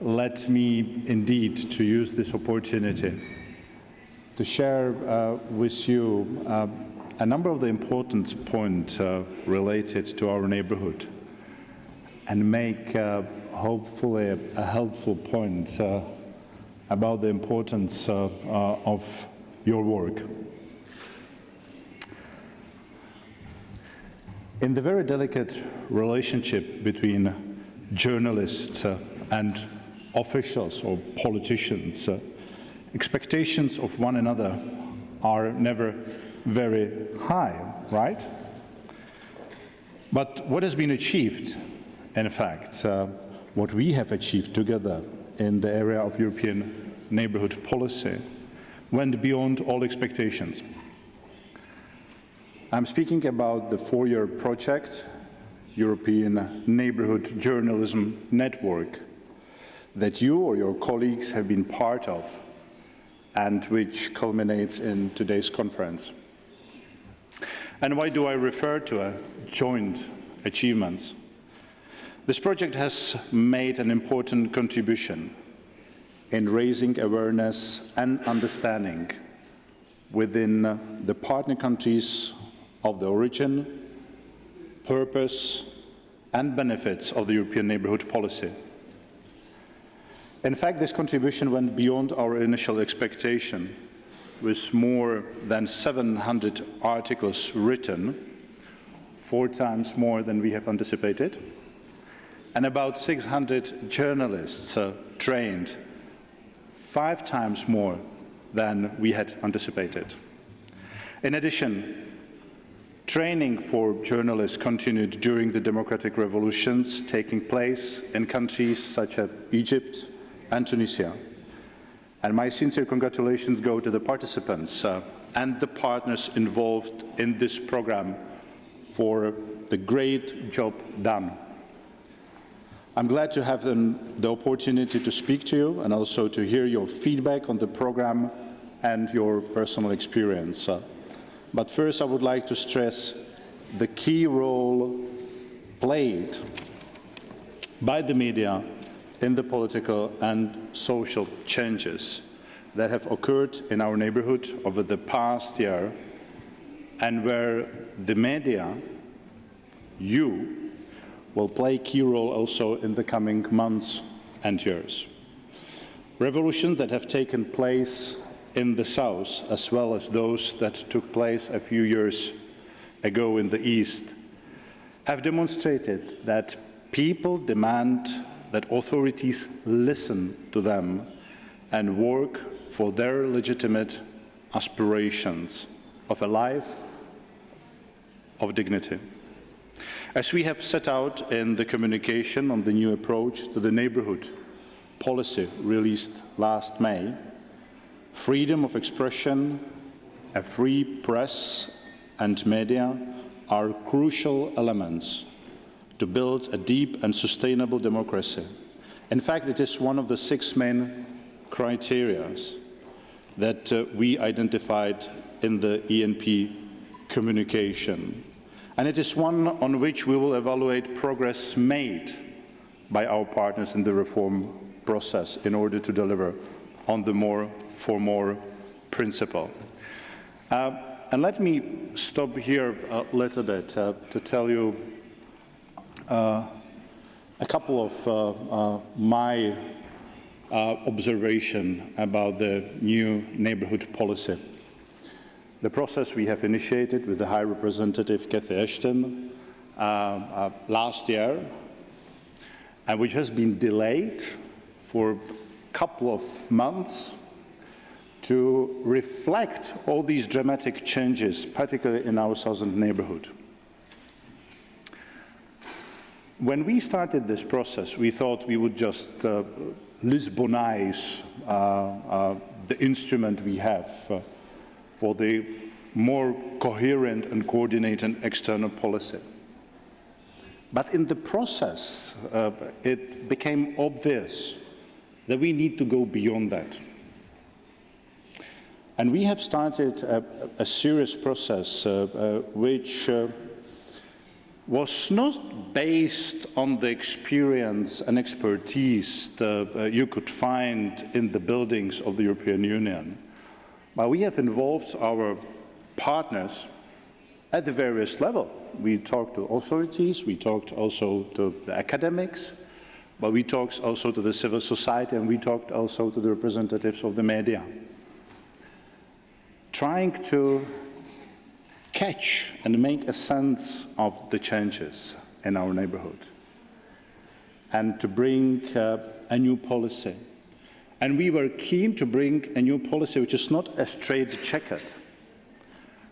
let me indeed to use this opportunity to share with you a number of the important points related to our neighborhood and make hopefully a helpful point about the importance of your work. In the very delicate relationship between journalists and officials or politicians, expectations of one another are never very high, right? But what has been achieved, in fact, what we have achieved together in the area of European neighbourhood policy went beyond all expectations. I'm speaking about the 4-year project, European Neighbourhood Journalism Network, that you or your colleagues have been part of and which culminates in today's conference. And why do I refer to a joint achievements? This project has made an important contribution in raising awareness and understanding within the partner countries of the origin, purpose, and benefits of the European neighbourhood policy. In fact, this contribution went beyond our initial expectation, with more than 700 articles written, 4 times more than we have anticipated, and about 600 journalists trained, 5 times more than we had anticipated. In addition, training for journalists continued during the democratic revolutions taking place in countries such as Egypt and Tunisia. And my sincere congratulations go to the participants and the partners involved in this program for the great job done. I'm glad to have the opportunity to speak to you and also to hear your feedback on the program and your personal experience. But first, I would like to stress the key role played by the media in the political and social changes that have occurred in our neighborhood over the past year, and where the media, you, will play a key role also in the coming months and years. Revolutions that have taken place in the south, as well as those that took place a few years ago in the east, have demonstrated that people demand that authorities listen to them and work for their legitimate aspirations of a life of dignity. As we have set out in the communication on the new approach to the neighbourhood policy released last May, freedom of expression, a free press and media are crucial elements to build a deep and sustainable democracy. In fact, it is one of the 6 main criteria that we identified in the ENP communication. And it is one on which we will evaluate progress made by our partners in the reform process in order to deliver on the more for more principle. And let me stop here a little bit to tell you a couple of my observation about the new neighbourhood policy. The process we have initiated with the High Representative Cathy Ashton last year, and which has been delayed for a couple of months to reflect all these dramatic changes, particularly in our southern neighbourhood. When we started this process, we thought we would just Lisbonize the instrument we have for the more coherent and coordinated external policy. But in the process, it became obvious that we need to go beyond that. And we have started a serious process which was not based on the experience and expertise that you could find in the buildings of the European Union, but we have involved our partners at the various levels. We talked to authorities, we talked also to the academics, but we talked also to the civil society, and we talked also to the representatives of the media, trying to catch and make a sense of the changes in our neighborhood and to bring a new policy. And we were keen to bring a new policy which is not a straight-jacket,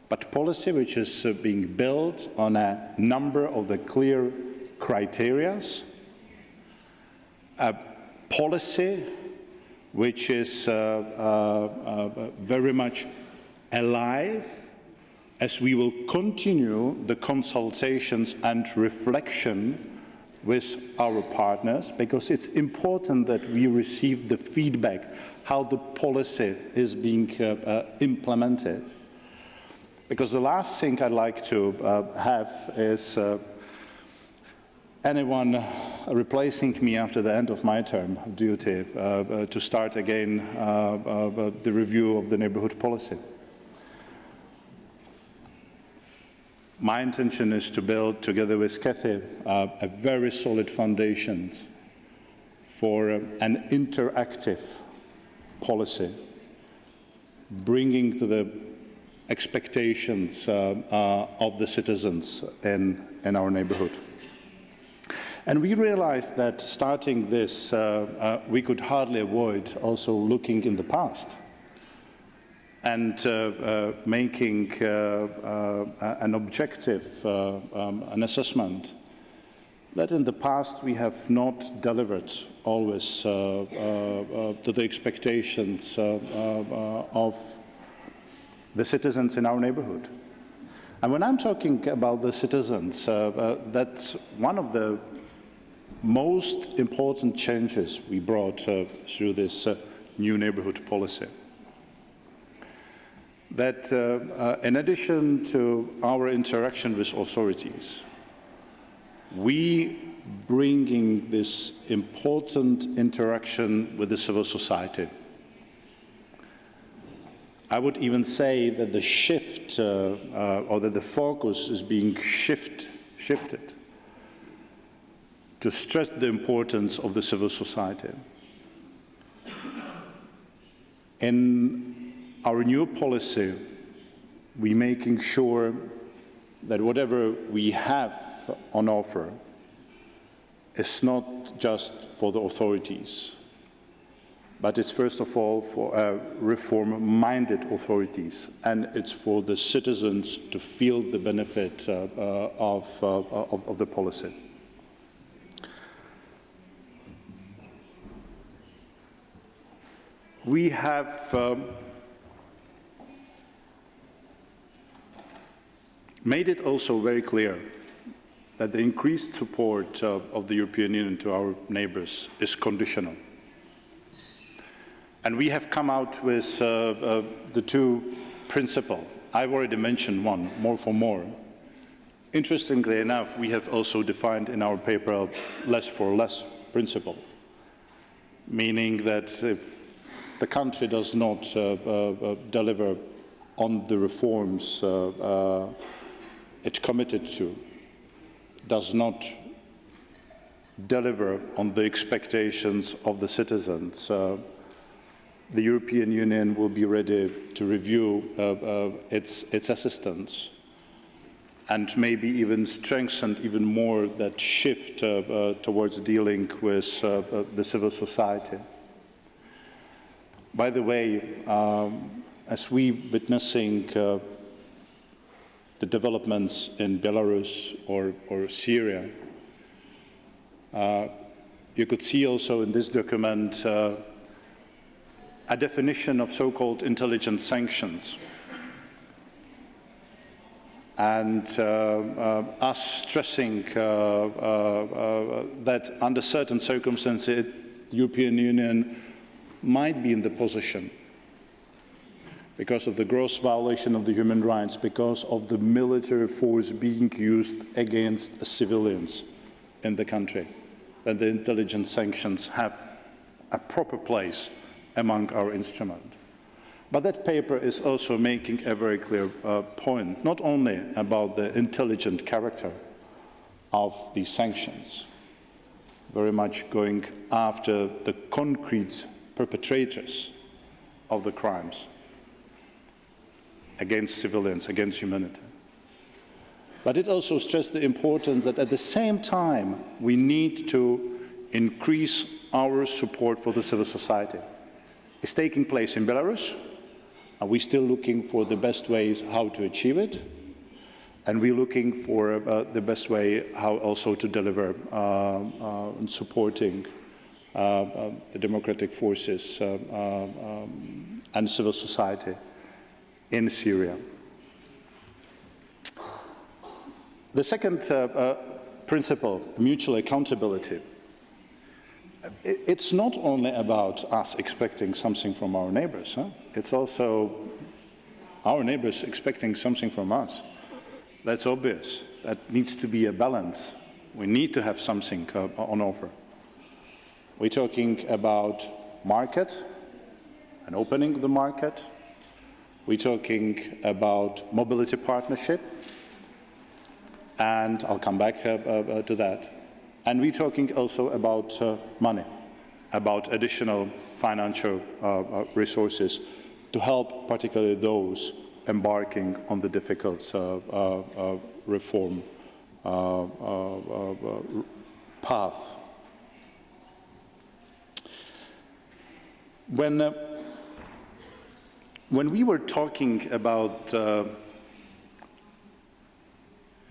but policy which is being built on a number of the clear criteria, a policy which is very much alive as we will continue the consultations and reflection with our partners, because it's important that we receive the feedback how the policy is being implemented. Because the last thing I'd like to have is anyone replacing me after the end of my term of duty to start again the review of the neighbourhood policy. My intention is to build, together with Cathy, a very solid foundation for an interactive policy, bringing to the expectations of the citizens in our neighbourhood. And we realized that starting this, we could hardly avoid also looking in the past and making an objective, an assessment that in the past we have not delivered always to the expectations of the citizens in our neighborhood. And when I'm talking about the citizens, that's one of the most important changes we brought through this new neighborhood policy. That in addition to our interaction with authorities, we bringing this important interaction with the civil society. I would even say that the shift or that the focus is being shifted to stress the importance of the civil society. In our new policy, we're making sure that whatever we have on offer is not just for the authorities, but it's first of all for reform-minded authorities, and it's for the citizens to feel the benefit of the policy. We have made it also very clear that the increased support of the European Union to our neighbors is conditional. And we have come out with the two principles. I've already mentioned one, more for more. Interestingly enough, we have also defined in our paper less for less principle, meaning that if the country does not deliver on the reforms it committed to, does not deliver on the expectations of the citizens, the European Union will be ready to review its assistance and maybe even strengthen even more that shift towards dealing with the civil society. By the way, as we're witnessing the developments in Belarus or Syria, you could see also in this document a definition of so-called intelligent sanctions, and us stressing that under certain circumstances the European Union might be in the position because of the gross violation of the human rights, because of the military force being used against civilians in the country, that the intelligence sanctions have a proper place among our instruments. But that paper is also making a very clear point, not only about the intelligent character of these sanctions, very much going after the concrete perpetrators of the crimes against civilians, against humanity. But it also stressed the importance that at the same time we need to increase our support for the civil society. It's taking place in Belarus. Are we still looking for the best ways how to achieve it? And we're looking for the best way how also to deliver and supporting the democratic forces and civil society in Syria. The second principle, mutual accountability. It's not only about us expecting something from our neighbors, it's also our neighbors expecting something from us. That's obvious. That needs to be a balance. We need to have something on offer. We're talking about market and opening the market. We're talking about mobility partnership, and I'll come back to that. And we're talking also about money, about additional financial resources to help particularly those embarking on the difficult reform path. When we were talking about the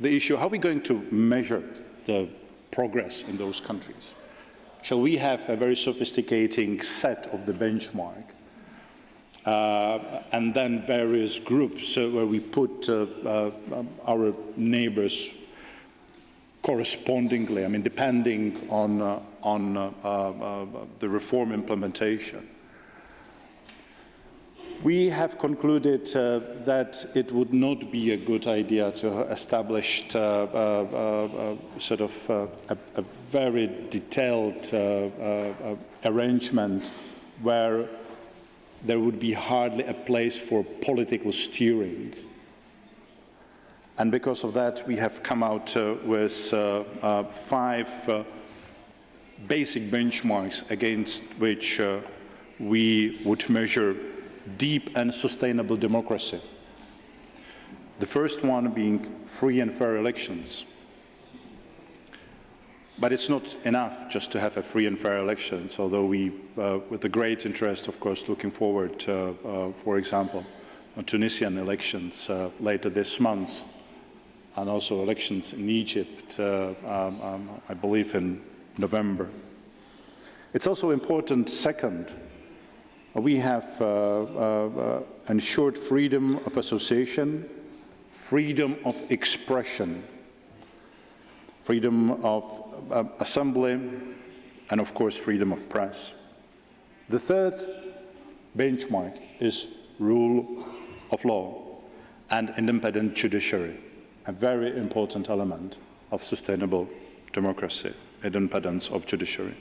issue, how are we going to measure the progress in those countries? Shall we have a very sophisticated set of the benchmark and then various groups where we put our neighbors correspondingly, I mean, depending on the reform implementation? We have concluded that it would not be a good idea to establish sort of a very detailed arrangement where there would be hardly a place for political steering. And because of that, we have come out with 5 basic benchmarks against which we would measure deep and sustainable democracy. The first one being free and fair elections. But it's not enough just to have a free and fair elections, although we, with a great interest, of course, looking forward, for example, Tunisian elections later this month, and also elections in Egypt, I believe in November. It's also important, second, we have ensured freedom of association, freedom of expression, freedom of assembly, and of course freedom of press. The third benchmark is rule of law and independent judiciary, a very important element of sustainable democracy, independence of judiciary.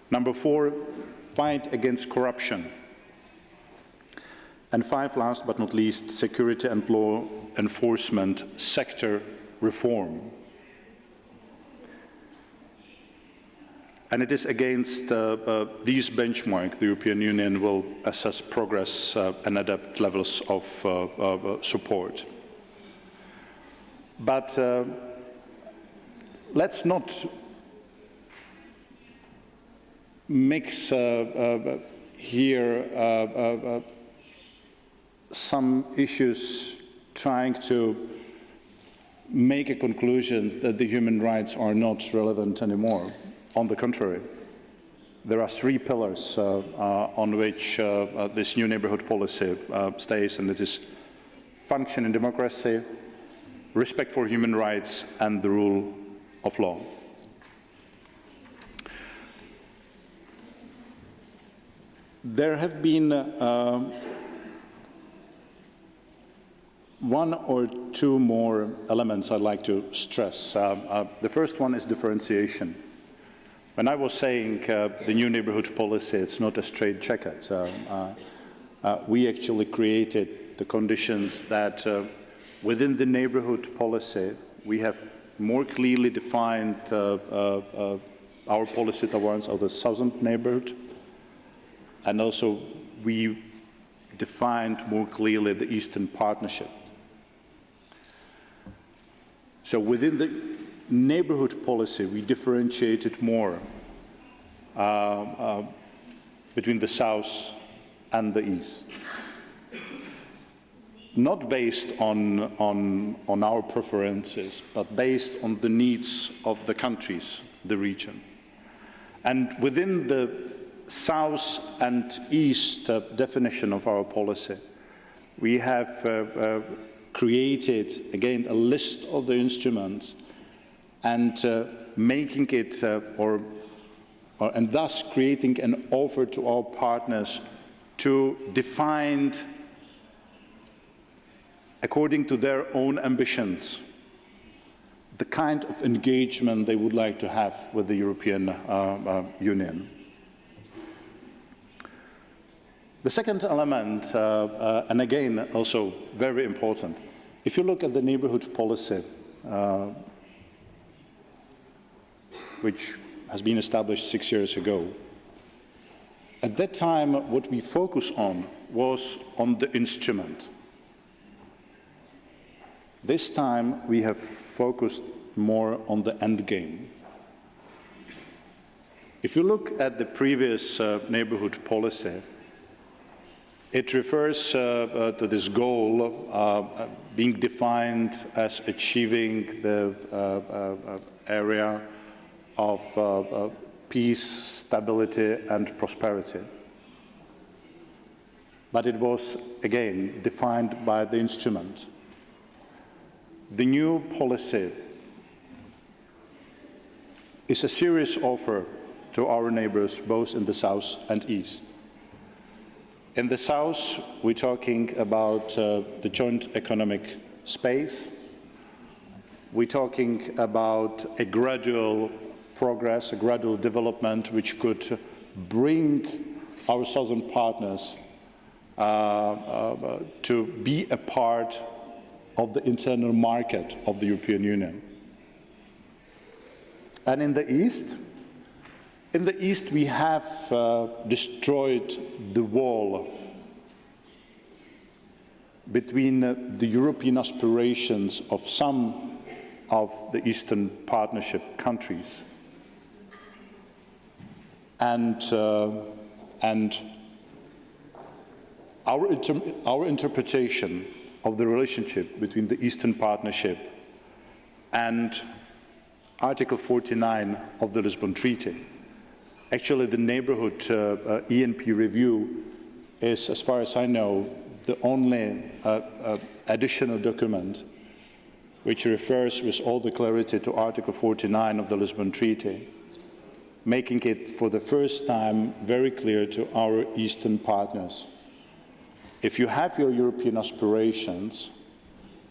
Number 4, fight against corruption. And 5, last but not least, security and law enforcement sector reform. And it is against these benchmarks the European Union will assess progress and adapt levels of support. But let's not mix here some issues trying to make a conclusion that the human rights are not relevant anymore. On the contrary, there are 3 pillars on which this new neighbourhood policy stays, and it is functioning democracy, respect for human rights, and the rule of law. There have been one or two more elements I'd like to stress. The first one is differentiation. When I was saying the new neighbourhood policy, it's not a straight jacket. We actually created the conditions that within the neighbourhood policy, we have more clearly defined our policy towards the southern neighbourhood, and also we defined more clearly the Eastern Partnership. So within the neighbourhood policy, we differentiated more between the South and the East. Not based on our preferences, but based on the needs of the countries, the region. And within the South and East definition of our policy, we have created, again, a list of the instruments and making it, and thus creating an offer to our partners to define, according to their own ambitions, the kind of engagement they would like to have with the European Union. The second element, and again, also very important, if you look at the neighbourhood policy, which has been established 6 years ago, at that time, what we focused on was on the instrument. This time, we have focused more on the end game. If you look at the previous neighbourhood policy, it refers to this goal being defined as achieving the area of peace, stability, and prosperity. But it was, again, defined by the instrument. The new policy is a serious offer to our neighbors, both in the South and East. In the South, we're talking about the joint economic space. We're talking about a gradual progress, a gradual development, which could bring our southern partners to be a part of the internal market of the European Union. And in the East, we have destroyed the wall between the European aspirations of some of the Eastern Partnership countries and our interpretation of the relationship between the Eastern Partnership and Article 49 of the Lisbon Treaty. Actually, the Neighbourhood ENP review is, as far as I know, the only additional document which refers with all the clarity to Article 49 of the Lisbon Treaty, making it for the first time very clear to our Eastern partners. If you have your European aspirations,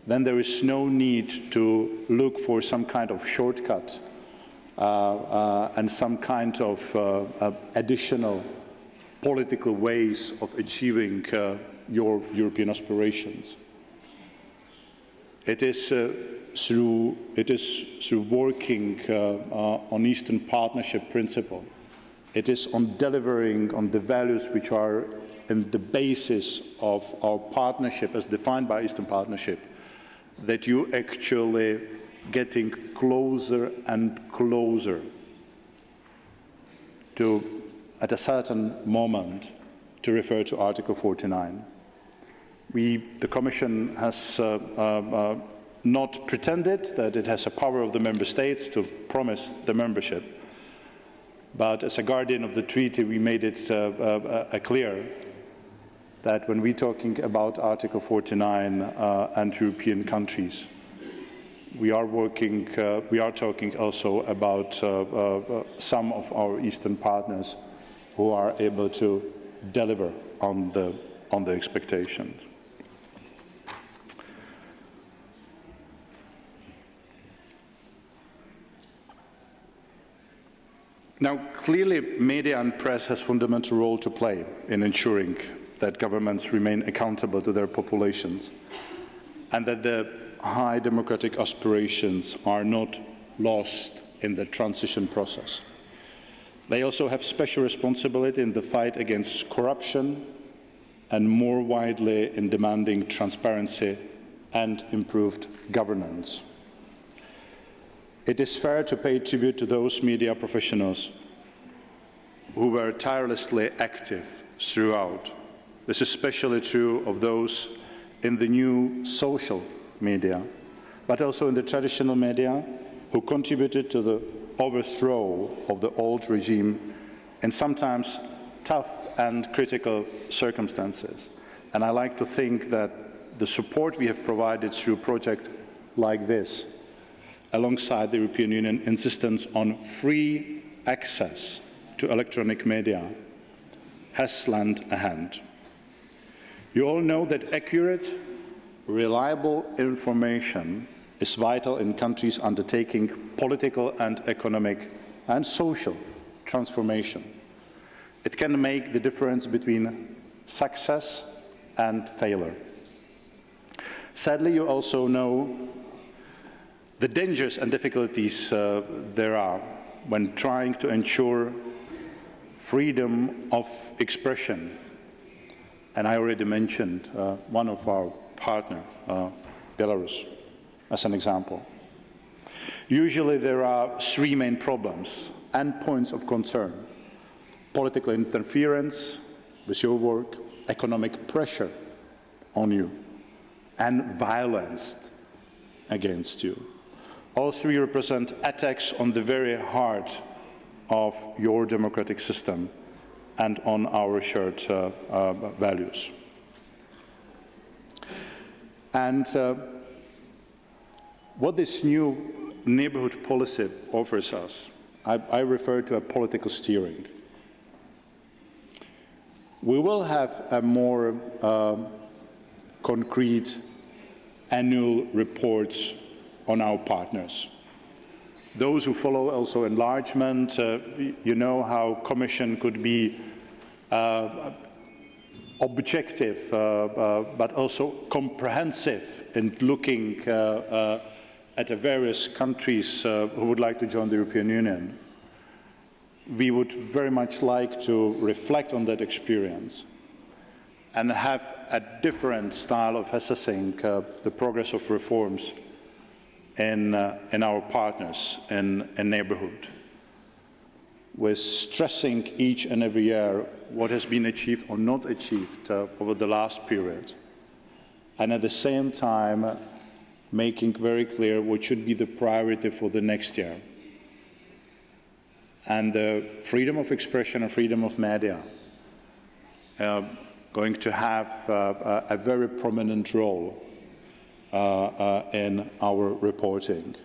then there is no need to look for some kind of shortcut and some kind of additional political ways of achieving your European aspirations. It is through working on Eastern Partnership principle. It is on delivering on the values which are in the basis of our partnership as defined by Eastern Partnership that you actually getting closer and closer to, at a certain moment, to refer to Article 49. The Commission has not pretended that it has a power of the Member States to promise the membership, but as a guardian of the treaty, we made it clear that when we're talking about Article 49 and European countries, we are talking also about some of our Eastern partners who are able to deliver on the expectations. Now, clearly, media and press has a fundamental role to play in ensuring that governments remain accountable to their populations and that the high democratic aspirations are not lost in the transition process. They also have special responsibility in the fight against corruption and more widely in demanding transparency and improved governance. It is fair to pay tribute to those media professionals who were tirelessly active throughout. This is especially true of those in the new social media, but also in the traditional media, who contributed to the overthrow of the old regime in sometimes tough and critical circumstances. And I like to think that the support we have provided through a project like this, alongside the European Union insistence on free access to electronic media, has lent a hand. You all know that accurate, reliable information is vital in countries undertaking political and economic and social transformation. It can make the difference between success and failure. Sadly, you also know the dangers and difficulties there are when trying to ensure freedom of expression. And I already mentioned one of our partners, Belarus, as an example. Usually there are three main problems and points of concern: political interference with your work, economic pressure on you, and violence against you. All three represent attacks on the very heart of your democratic system and on our shared values. And what this new neighbourhood policy offers us, I refer to a political steering. We will have a more concrete annual reports on our partners. Those who follow also enlargement, you know how Commission could be objective, but also comprehensive in looking at the various countries who would like to join the European Union. We would very much like to reflect on that experience and have a different style of assessing the progress of reforms in our partners in neighbourhood, with stressing each and every year what has been achieved or not achieved over the last period, and at the same time making very clear what should be the priority for the next year. And the freedom of expression and freedom of media going to have a very prominent role in our reporting.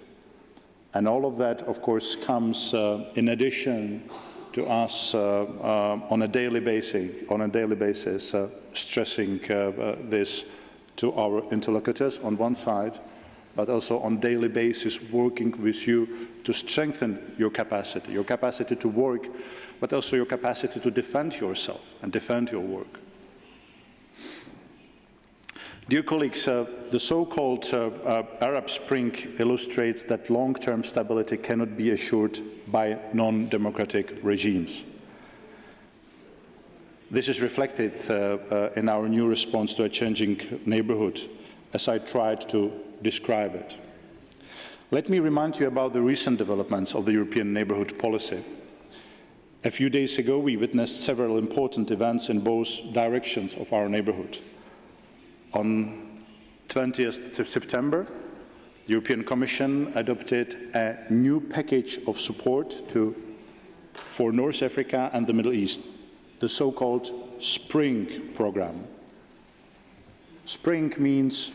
And all of that, of course, comes in addition to us on a daily basis, stressing this to our interlocutors on one side, but also on a daily basis working with you to strengthen your capacity to work, but also your capacity to defend yourself and defend your work. Dear colleagues, the so-called Arab Spring illustrates that long-term stability cannot be assured by non-democratic regimes. This is reflected in our new response to a changing neighbourhood, as I tried to describe it. Let me remind you about the recent developments of the European Neighbourhood Policy. A few days ago, we witnessed several important events in both directions of our neighbourhood. On 20th of September, the European Commission adopted a new package of support for North Africa and the Middle East, the so-called Spring Programme. Spring means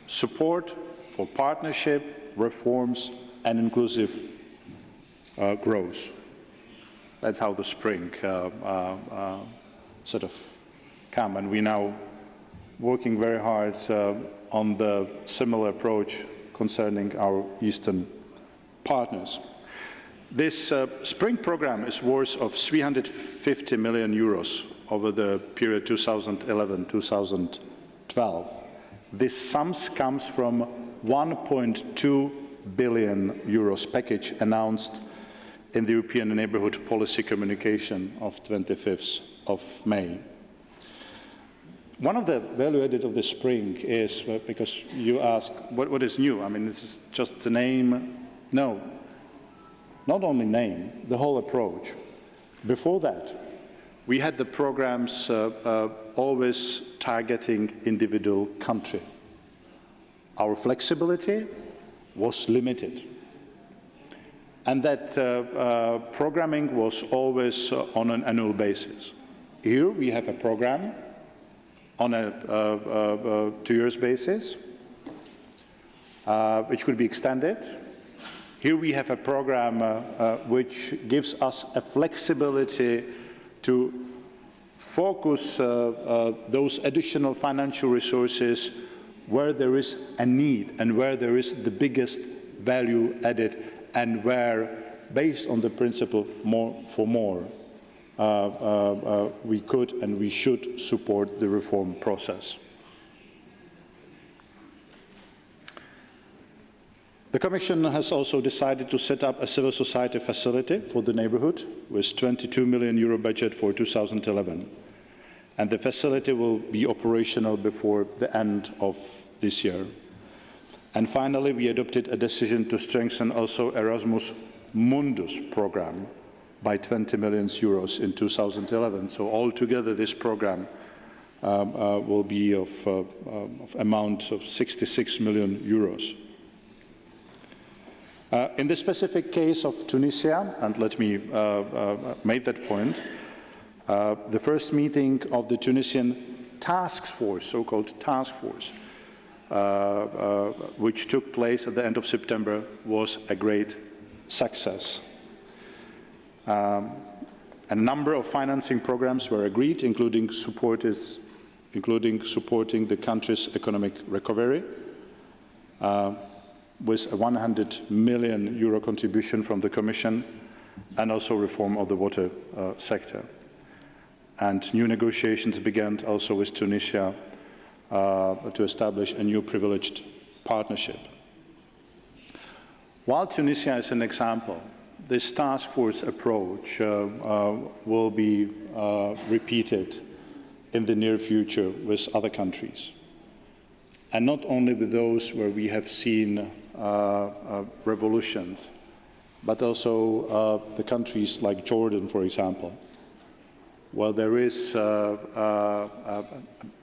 support for partnership, reforms, and inclusive growth. That's how the spring sort of come, and we now working very hard on the similar approach concerning our Eastern partners. This spring program is worth of 350 million euros over the period 2011-2012. This sum comes from 1.2 billion euros package announced in the European Neighbourhood Policy communication of 25th of May. One of the value added of the spring is, because you ask, what is new? I mean, this is just the name. No, not only name, the whole approach. Before that, we had the programs always targeting individual country. Our flexibility was limited. And that programming was always on an annual basis. Here we have a program on a 2 years basis, which could be extended. Here we have a program which gives us a flexibility to focus those additional financial resources where there is a need and where there is the biggest value added, and where, based on the principle more for more, we could and we should support the reform process. The Commission has also decided to set up a civil society facility for the neighbourhood with 22 million euro budget for 2011. And the facility will be operational before the end of this year. And finally, we adopted a decision to strengthen also Erasmus Mundus program by 20 million euros in 2011. So altogether, this program will be of amount of 66 million euros. In the specific case of Tunisia, and let me make that point, the first meeting of the Tunisian task force, so-called task force, which took place at the end of September, was a great success. A number of financing programs were agreed, including supporting the country's economic recovery, with a 100 million euro contribution from the Commission, and also reform of the water sector. And new negotiations began also with Tunisia to establish a new privileged partnership. While Tunisia is an example, this task force approach will be repeated in the near future with other countries. And not only with those where we have seen revolutions, but also the countries like Jordan, for example, where there is a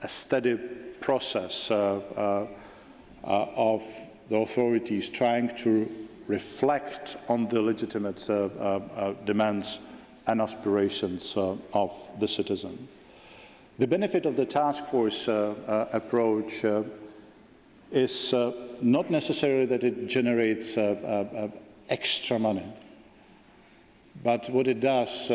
steady process of the authorities trying to reflect on the legitimate demands and aspirations of the citizen. The benefit of the task force approach is not necessarily that it generates extra money, but what it does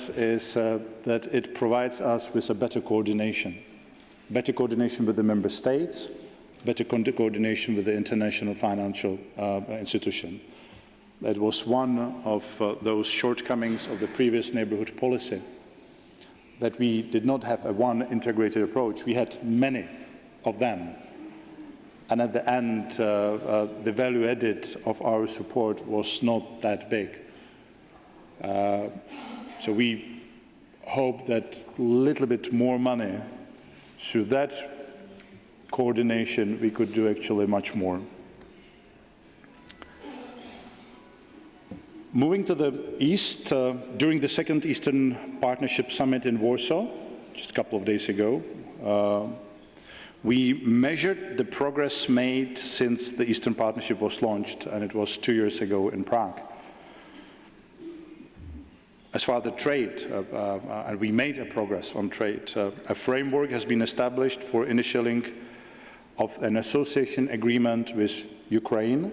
is that it provides us with a better coordination with the member states, better coordination with the international financial institution. That was one of those shortcomings of the previous neighbourhood policy, that we did not have a one integrated approach. We had many of them. And at the end, the value added of our support was not that big. So we hope that a little bit more money, through that coordination, we could do actually much more. Moving to the east, during the second Eastern Partnership Summit in Warsaw, just a couple of days ago, we measured the progress made since the Eastern Partnership was launched, and it was 2 years ago in Prague. As far as the trade, and we made a progress on trade, a framework has been established for initialing of an association agreement with Ukraine,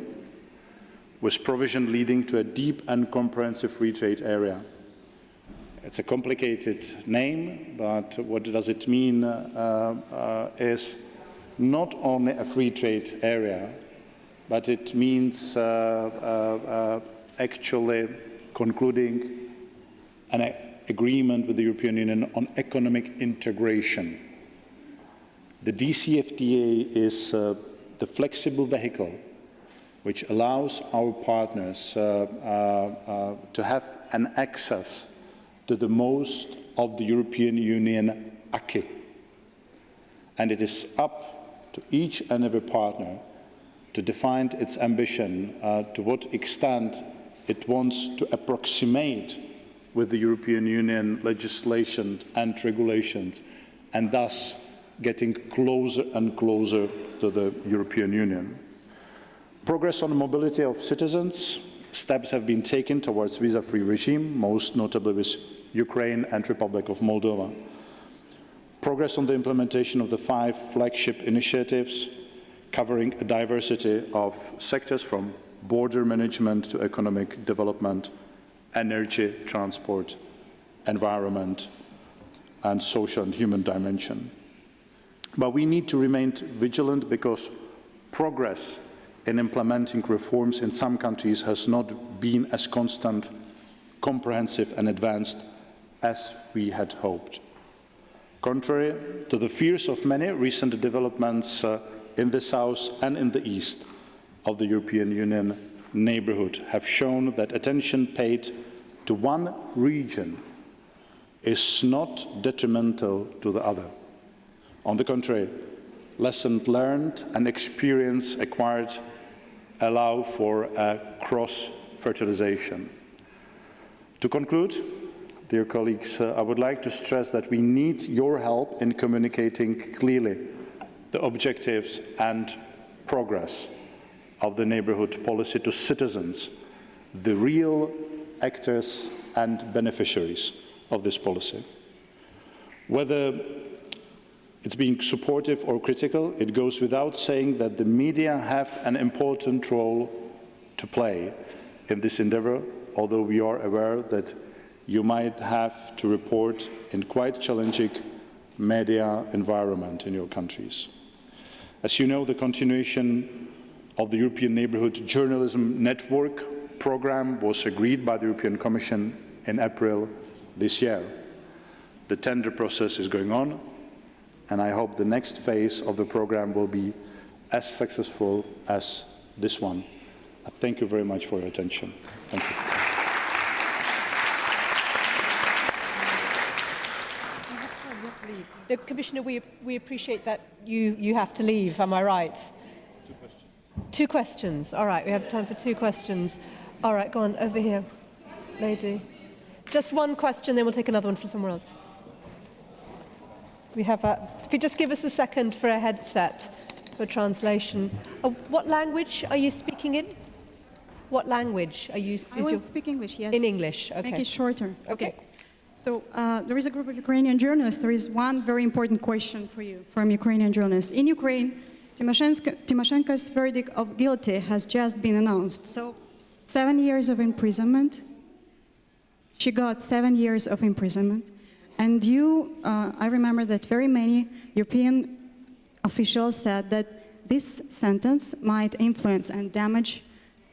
with provision leading to a deep and comprehensive free trade area. It's a complicated name, but what does it mean is not only a free trade area, but it means actually concluding an agreement with the European Union on economic integration. The DCFTA is the flexible vehicle which allows our partners to have an access to the most of the European Union acquis. And it is up to each and every partner to define its ambition, to what extent it wants to approximate with the European Union legislation and regulations, and thus getting closer and closer to the European Union. Progress on the mobility of citizens. Steps have been taken towards visa-free regime, most notably with Ukraine and Republic of Moldova. Progress on the implementation of the 5 flagship initiatives covering a diversity of sectors from border management to economic development, energy, transport, environment, and social and human dimension. But we need to remain vigilant because progress in implementing reforms in some countries has not been as constant, comprehensive and advanced as we had hoped. Contrary to the fears of many, recent developments in the south and in the east of the European Union neighbourhood have shown that attention paid to one region is not detrimental to the other. On the contrary, lessons learned and experience acquired allow for a cross-fertilization. To conclude, dear colleagues, I would like to stress that we need your help in communicating clearly the objectives and progress of the neighbourhood policy to citizens, the real actors and beneficiaries of this policy. Whether it's being supportive or critical, it goes without saying that the media have an important role to play in this endeavour, although we are aware that you might have to report in quite challenging media environment in your countries. As you know, the continuation of the European Neighbourhood Journalism Network programme was agreed by the European Commission in April this year. The tender process is going on, and I hope the next phase of the programme will be as successful as this one. Thank you very much for your attention. Thank you. No, Commissioner, we appreciate that you have to leave, am I right? 2 questions. 2 questions, all right, we have time for 2 questions. All right, go on, over here, lady. Just 1 question, then we'll take another one from somewhere else. We have if you just give us a second for a headset for translation. What language are you speaking in? What language are you? I will speak English, yes. In English, okay. Make it shorter. Okay. So there is a group of Ukrainian journalists. There is one very important question for you from Ukrainian journalists. In Ukraine, Tymoshenko's verdict of guilty has just been announced. So 7 years of imprisonment. She got 7 years of imprisonment. And I remember that very many European officials said that this sentence might influence and damage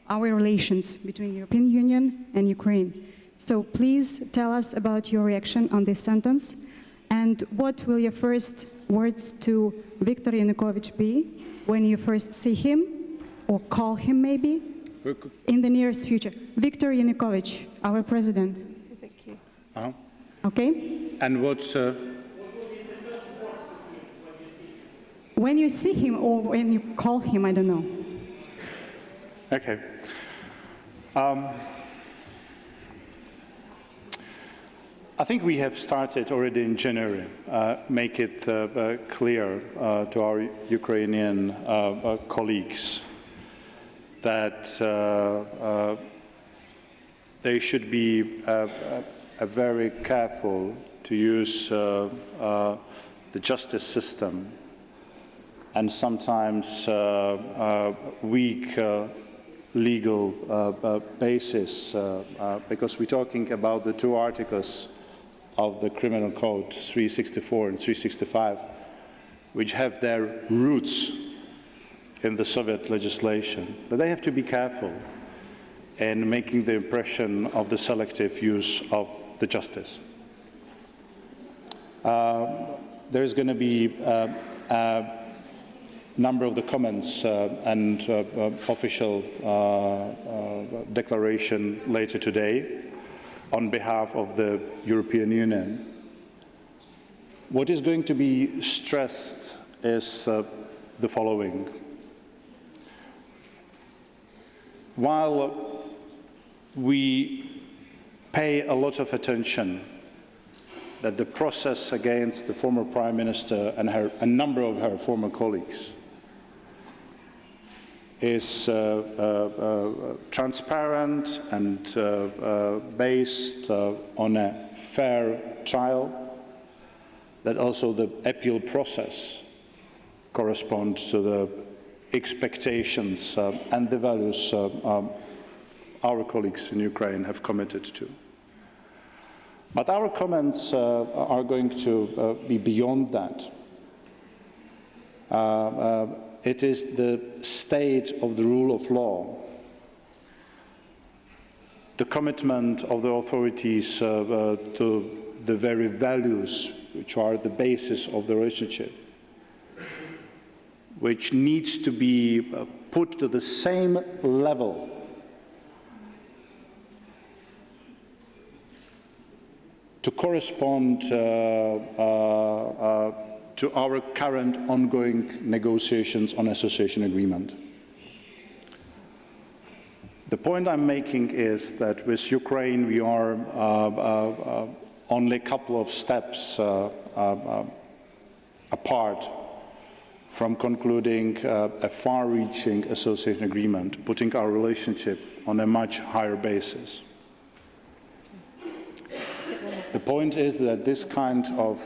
our relations between the European Union and Ukraine. So please tell us about your reaction on this sentence, and what will your first words to Viktor Yanukovych be when you first see him, or call him maybe, in the nearest future? Viktor Yanukovych, our president. Thank you. Okay? And what... When you see him or when you call him, I don't know. Okay. I think we have started already in January, make it clear to our Ukrainian colleagues that they should be very careful to use the justice system and sometimes weak legal basis, because we're talking about the 2 articles of the Criminal Code, 364 and 365, which have their roots in the Soviet legislation, that they have to be careful in making the impression of the selective use of the justice. There's going to be a number of the comments and official declaration later today on behalf of the European Union. What is going to be stressed is the following. While we pay a lot of attention that the process against the former Prime Minister and a number of her former colleagues is transparent and based on a fair trial, that also the appeal process corresponds to the expectations and the values our colleagues in Ukraine have committed to. But our comments are going to be beyond that. It is the state of the rule of law, the commitment of the authorities to the very values which are the basis of the relationship, which needs to be put to the same level to correspond to our current ongoing negotiations on association agreement. The point I'm making is that with Ukraine we are only a couple of steps apart from concluding a far-reaching association agreement, putting our relationship on a much higher basis. The point is that this kind of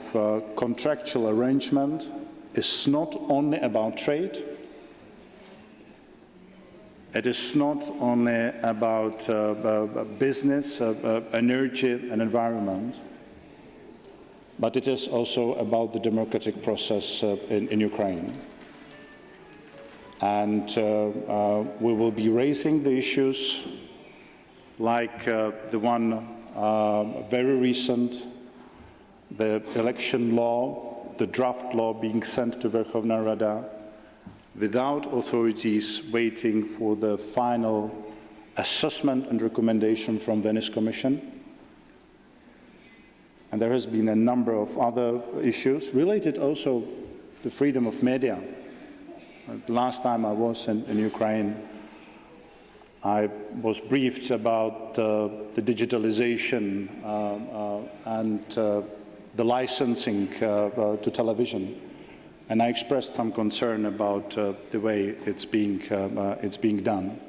contractual arrangement is not only about trade, it is not only about business, energy and environment, but it is also about the democratic process in Ukraine. And we will be raising the issues like the one very recent, the election law, the draft law being sent to Verkhovna Rada without authorities waiting for the final assessment and recommendation from Venice Commission. And there has been a number of other issues related also to freedom of media. Last time I was in Ukraine, I was briefed about the digitalization and the licensing to television, and I expressed some concern about the way it's being done.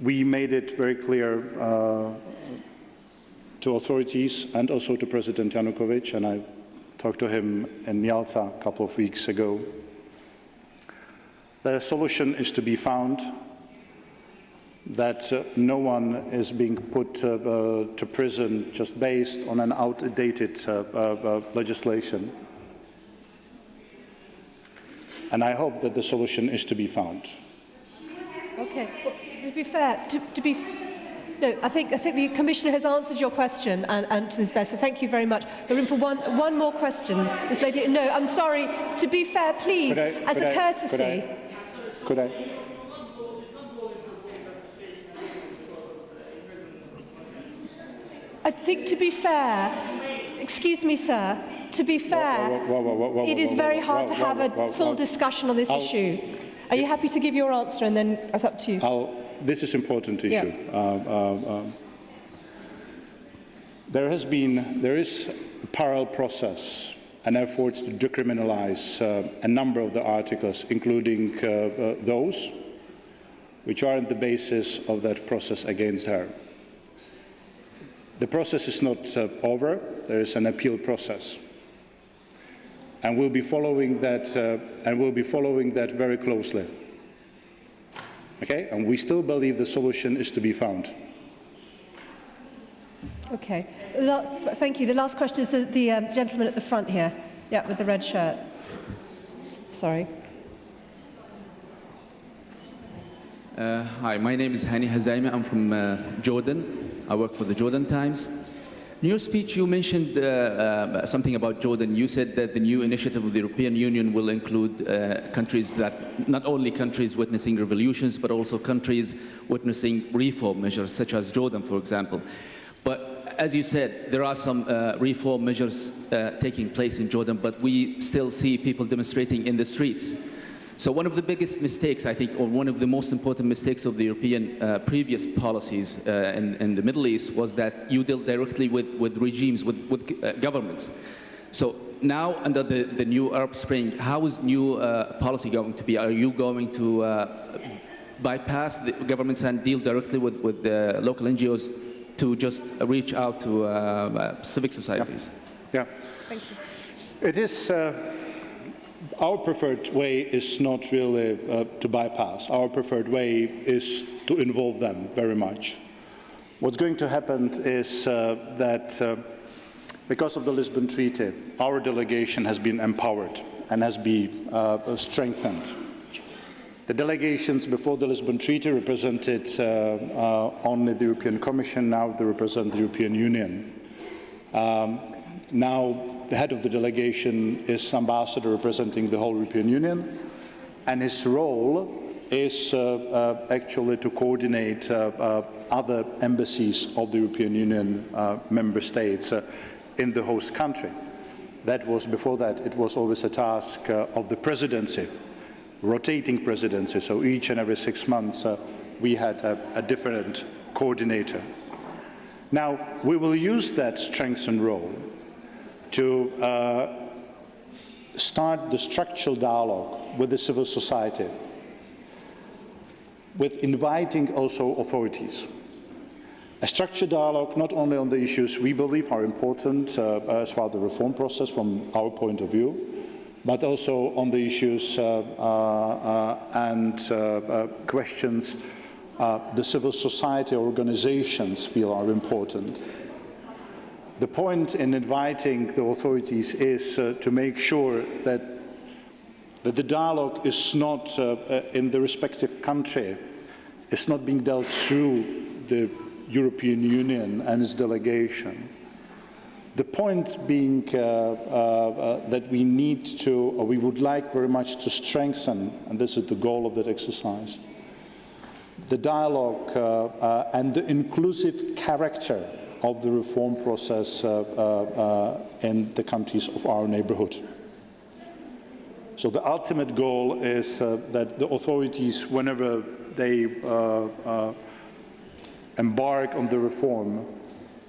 We made it very clear to authorities and also to President Yanukovych, and I talked to him in Yalta a couple of weeks ago, that a solution is to be found, that no one is being put to prison just based on an outdated legislation. And I hope that the solution is to be found. Okay. Well, to be fair, no, I think the Commissioner has answered your question and to his best, so thank you very much. We're in for one more question. This lady, no, I'm sorry. To be fair, please, as a courtesy. Could I? I think to be fair, excuse me, sir, to be fair, it is very hard to have a full discussion on this issue. Are you happy to give your answer and then it's up to you? This is an important issue. Yeah. There is a parallel process, an effort to decriminalize a number of the articles, including those which are on the basis of that process against her. The process is not over. There is an appeal process, and we'll be following that. Very closely. Okay, and we still believe the solution is to be found. Okay, thank you. The last question is the gentleman at the front here. Yeah, with the red shirt. Sorry. Hi, my name is Hani Hazaimi. I'm from Jordan. I work for the Jordan Times. In your speech, you mentioned something about Jordan. You said that the new initiative of the European Union will include countries that, not only countries witnessing revolutions, but also countries witnessing reform measures, such as Jordan, for example. But as you said, there are some reform measures taking place in Jordan, but we still see people demonstrating in the streets. So one of the biggest mistakes, I think, or one of the most important mistakes of the European previous policies in the Middle East was that you deal directly with regimes, with governments. So now, under the new Arab Spring, how is new policy going to be? Are you going to bypass the governments and deal directly with the local NGOs to just reach out to civic societies? Yeah. Thank you. It is, our preferred way is not really to bypass. Our preferred way is to involve them very much. What's going to happen is that because of the Lisbon Treaty, our delegation has been empowered and has been strengthened. The delegations before the Lisbon Treaty represented only the European Commission, now they represent the European Union. Now the head of the delegation is ambassador representing the whole European Union, and his role is actually to coordinate other embassies of the European Union member states in the host country. That was, before that, it was always a task of the presidency, rotating presidency, so each and every 6 months we had a different coordinator. Now, we will use that strengthened role to start the structural dialogue with the civil society, with inviting also authorities. A structured dialogue not only on the issues we believe are important as far as the reform process from our point of view, but also on the issues and questions the civil society organizations feel are important. The point in inviting the authorities is to make sure that the dialogue is not in the respective country, is not being dealt through the European Union and its delegation. The point being that we need to, or we would like very much to strengthen, and this is the goal of that exercise, the dialogue and the inclusive character of the reform process in the countries of our neighborhood. So the ultimate goal is that the authorities, whenever they embark on the reform,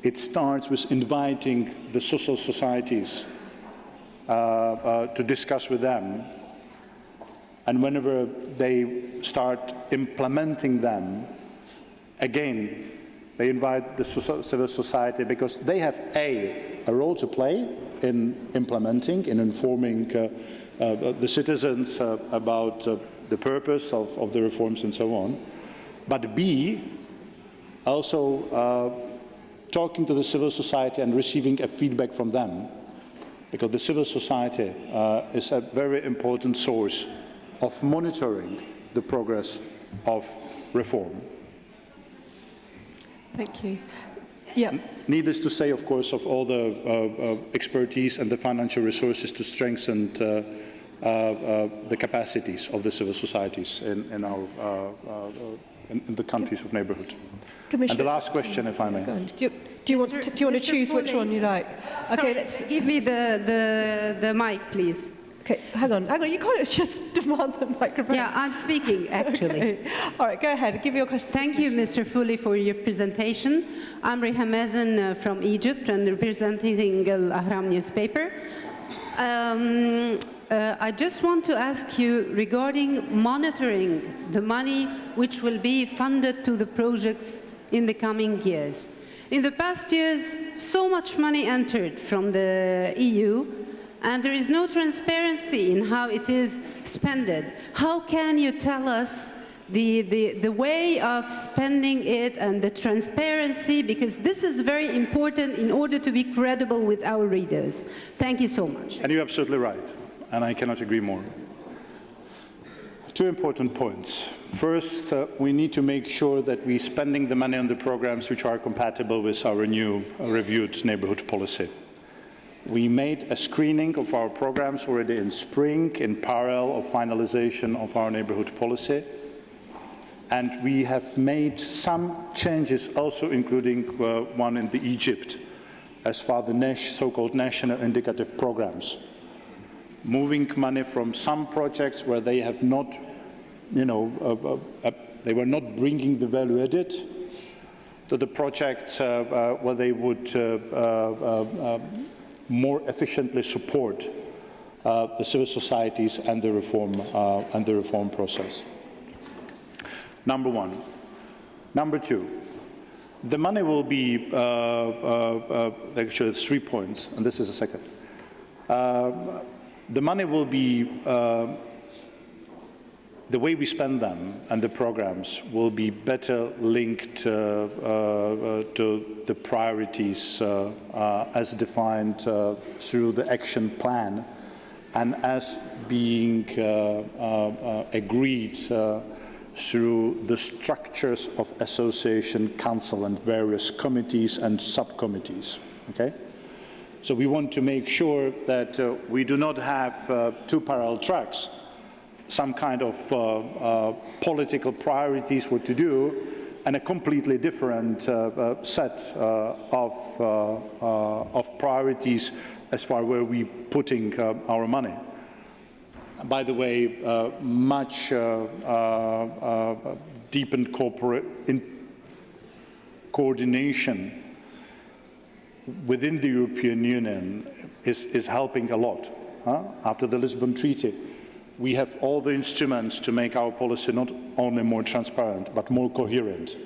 it starts with inviting the social societies to discuss with them. And whenever they start implementing them, again, they invite the civil society because they have a role to play in implementing, in informing the citizens about the purpose of the reforms and so on. But B, also talking to the civil society and receiving a feedback from them, because the civil society is a very important source of monitoring the progress of reform. Thank you. Yeah. Needless to say, of course, of all the expertise and the financial resources to strengthen the capacities of the civil societies in the countries of neighborhood. And the last question, if I may. Do you want to choose which one you like? Okay, let's give me the mic, please. Okay, hang on. You can't just demand the microphone. Yeah, I'm speaking, actually. Okay. All right, go ahead. Give your question. Thank you, Mr. Fule, for your presentation. I'm Reha Mazen from Egypt and representing Al Ahram newspaper. I just want to ask you regarding monitoring the money which will be funded to the projects in the coming years. In the past years, so much money entered from the EU, and there is no transparency in how it is spent. How can you tell us the way of spending it and the transparency, because this is very important in order to be credible with our readers. Thank you so much. And you're absolutely right, and I cannot agree more. Two important points. First, we need to make sure that we're spending the money on the programs which are compatible with our new reviewed neighbourhood policy. We made a screening of our programs already in spring, in parallel of finalization of our neighbourhood policy. And we have made some changes also, including one in Egypt, as far as the so-called national indicative programs. Moving money from some projects where they have not, they were not bringing the value added, to the projects where they would more efficiently support the civil societies and the reform process. Number one. Number two, the money will be, actually 3 points, and this is the second. The money will be, the way we spend them and the programs will be better linked to the priorities as defined through the action plan and as being agreed through the structures of association, council, and various committees and subcommittees. Okay? So we want to make sure that we do not have two parallel tracks, some kind of political priorities what to do, and a completely different set of priorities as far where we're putting our money. By the way, much deepened coordination within the European Union is helping a lot. After the Lisbon Treaty, we have all the instruments to make our policy not only more transparent, but more coherent.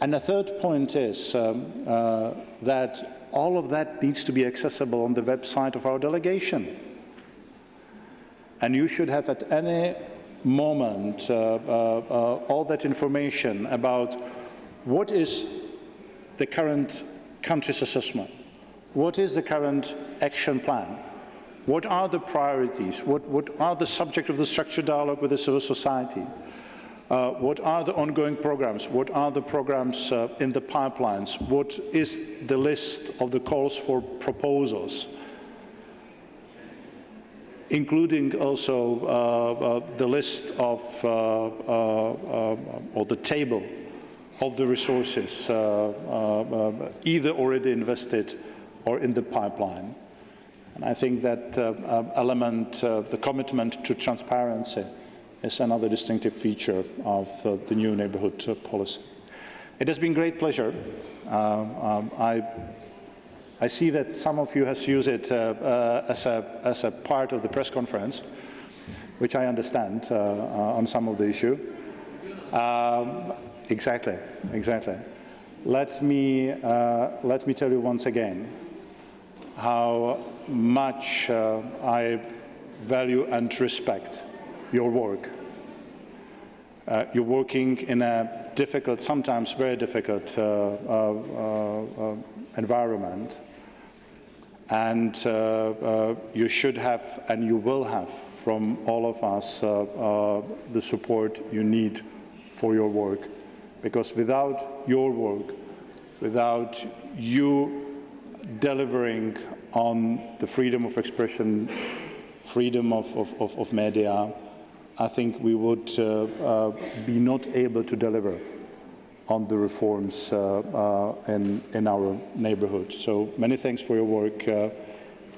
And the third point is that all of that needs to be accessible on the website of our delegation. And you should have at any moment all that information about what is the current country's assessment, what is the current action plan, what are the priorities, what are the subject of the structured dialogue with the civil society, what are the ongoing programs, what are the programs in the pipelines, what is the list of the calls for proposals, including also the list of, or the table of the resources either already invested or in the pipeline. And I think that element, the commitment to transparency, is another distinctive feature of the new neighbourhood policy. It has been a great pleasure. I see that some of you have used it as a part of the press conference, which I understand on some of the issue. Exactly. Let me tell you once again how much I value and respect your work. You're working in a difficult, sometimes very difficult environment, and you should have and you will have from all of us the support you need for your work, because without your work, without you delivering on the freedom of expression, freedom of media, I think we would be not able to deliver on the reforms in our neighborhood. So many thanks for your work.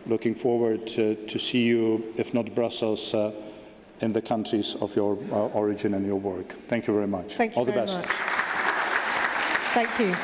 Looking forward to see you, if not Brussels, in the countries of your origin and your work. Thank you very much. Thank you All the very best. much. Thank you.